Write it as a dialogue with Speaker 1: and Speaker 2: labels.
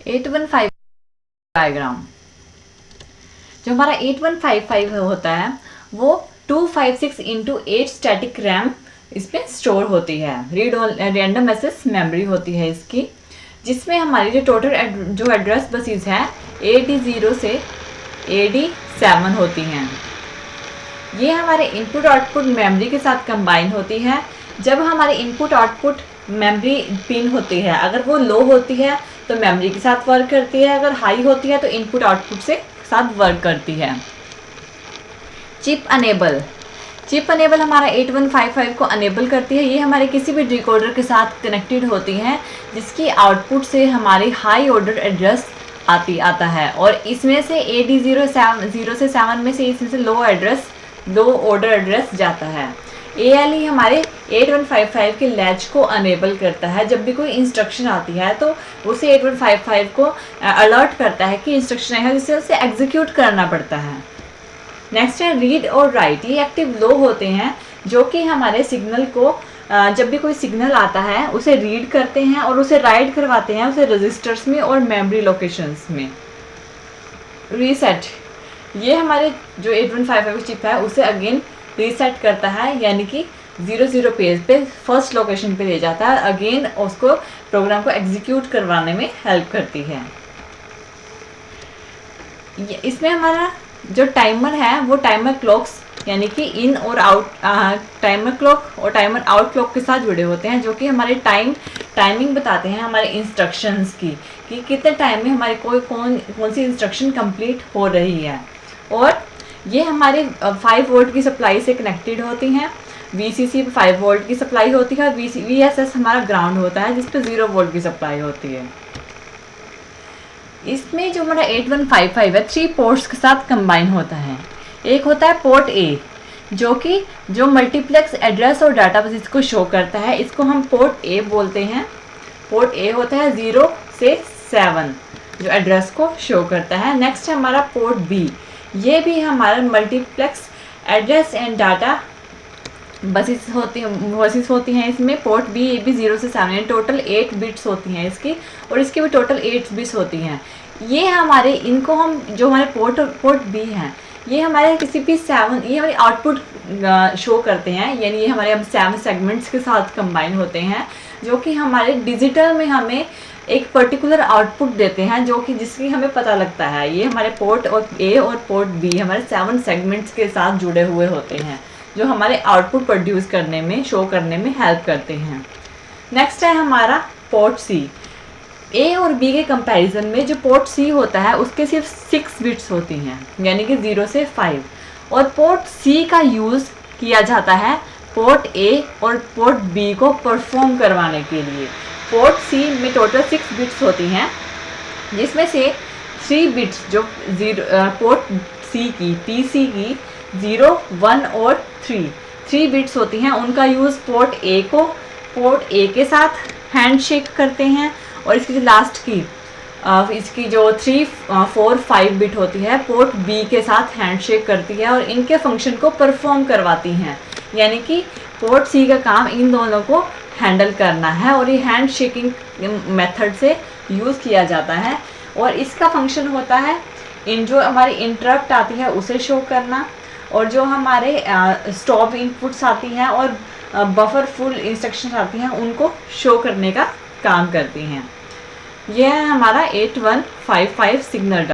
Speaker 1: 8155 diagram, जो हमारा 8155 होता है वो 256 इंटू 8 स्टैटिक रैम इसमें स्टोर होती है। रीड रैंडम एक्सेस मेमोरी होती है इसकी, जिसमें हमारी जो टोटल जो एड्रेस बसेस है AD0 से AD7 होती हैं। ये हमारे इनपुट आउटपुट मेमोरी के साथ कंबाइन होती है। जब हमारे इनपुट आउटपुट मेमोरी पिन होती है, अगर वो लो होती है तो मेमोरी के साथ वर्क करती है, अगर हाई होती है तो इनपुट आउटपुट से साथ वर्क करती है। चिप अनेबल हमारा 8155 को अनेबल करती है। ये हमारे किसी भी डिकोडर के साथ कनेक्टेड होती है, जिसकी आउटपुट से हमारी हाई ऑर्डर एड्रेस आता है, और इसमें से AD0 से 7 में से इसमें से लो ऑर्डर एड्रेस जाता है। ALE हमारे 8155 के लैच को अनेबल करता है। जब भी कोई इंस्ट्रक्शन आती है तो उसे 8155 को अलर्ट करता है कि इंस्ट्रक्शन आया है, जिससे उसे एग्जीक्यूट करना पड़ता है। नेक्स्ट है रीड और राइट। ये एक्टिव लो होते हैं, जो कि हमारे सिग्नल को जब भी कोई सिग्नल आता है उसे रीड करते हैं और उसे राइट करवाते हैं उसे रजिस्टर्स में और मेमोरी लोकेशंस में। रीसेट, ये हमारे जो 8155 चिप है उसे अगेन रीसेट करता है, यानी कि 00 पेज पे फर्स्ट लोकेशन पे ले जाता है, अगेन उसको प्रोग्राम को एग्जीक्यूट करवाने में हेल्प करती है। इसमें हमारा जो टाइमर है वो टाइमर क्लॉक्स यानी कि इन और आउट टाइमर क्लॉक और टाइमर आउट क्लॉक के साथ जुड़े होते हैं, जो कि हमारे टाइमिंग बताते हैं हमारे इंस्ट्रक्शंस की, कि कितने टाइम में हमारी कौन सी इंस्ट्रक्शन कंप्लीट हो रही है। और ये हमारे 5 वोल्ट की सप्लाई से कनेक्टेड होती हैं। VCC 5 वोल्ट की सप्लाई होती है, VSS हमारा ग्राउंड होता है जिस पे 0 वोल्ट की सप्लाई होती है। इसमें जो हमारा 8155 है 3 पोर्ट्स के साथ कंबाइन होता है। एक होता है पोर्ट A, जो मल्टीप्लेक्स एड्रेस और डाटा बस इसको शो करता है, इसको हम पोर्ट A बोलते हैं। पोर्ट A होता है 0 से 7 जो एड्रेस को शो करता है। नेक्स्ट है हमारा पोर्ट B, ये भी हमारा multiplex address and data buses होती हैं इसमें। पोर्ट B ये भी 0 से 7 टोटल 8 बिट्स होती हैं इसकी, और इसकी भी टोटल 8 बिट्स होती हैं। ये हमारे इनको हम जो हमारे पोर्ट B हैं ये हमारे किसी भी 7 ये हमारी आउटपुट शो करते हैं, यानी ये हमारे अब 7 सेगमेंट्स के साथ कंबाइन होते हैं, जो कि हमारे डिजिटल में हमें एक पर्टिकुलर आउटपुट देते हैं, जो कि जिसकी हमें पता लगता है। ये हमारे पोर्ट और A और पोर्ट B हमारे 7 सेगमेंट्स के साथ जुड़े हुए होते हैं, जो हमारे आउटपुट प्रोड्यूस करने में शो करने में हेल्प करते हैं। नेक्स्ट है हमारा पोर्ट C। A और B के कंपैरिजन में जो पोर्ट C होता है उसके सिर्फ 6 बिट्स होती हैं, यानी कि 0 से 5, और पोर्ट C का यूज़ किया जाता है पोर्ट A और पोर्ट B को परफॉर्म करवाने के लिए। पोर्ट C में टोटल 6 बिट्स होती हैं, जिसमें से 3 बिट्स जो पोर्ट C की PC की 0, 1 और 3 बिट्स होती हैं, उनका यूज़ पोर्ट A के साथ हैंडशेक करते हैं, और इसकी जो लास्ट की इसकी जो 3, 4, 5 बिट होती है पोर्ट B के साथ हैंडशेक करती है और इनके फंक्शन को परफॉर्म करवाती हैं, यानी कि पोर्ट C का काम इन दोनों को हैंडल करना है, और ये हैंड शेकिंग मेथड से यूज़ किया जाता है। और इसका फंक्शन होता है जो हमारी इंटरप्ट आती है उसे शो करना, और जो हमारे स्टॉप इनपुट्स आती हैं और बफर फुल इंस्ट्रक्शन आती हैं उनको शो करने का काम करती हैं। यह है हमारा 8155 सिग्नल।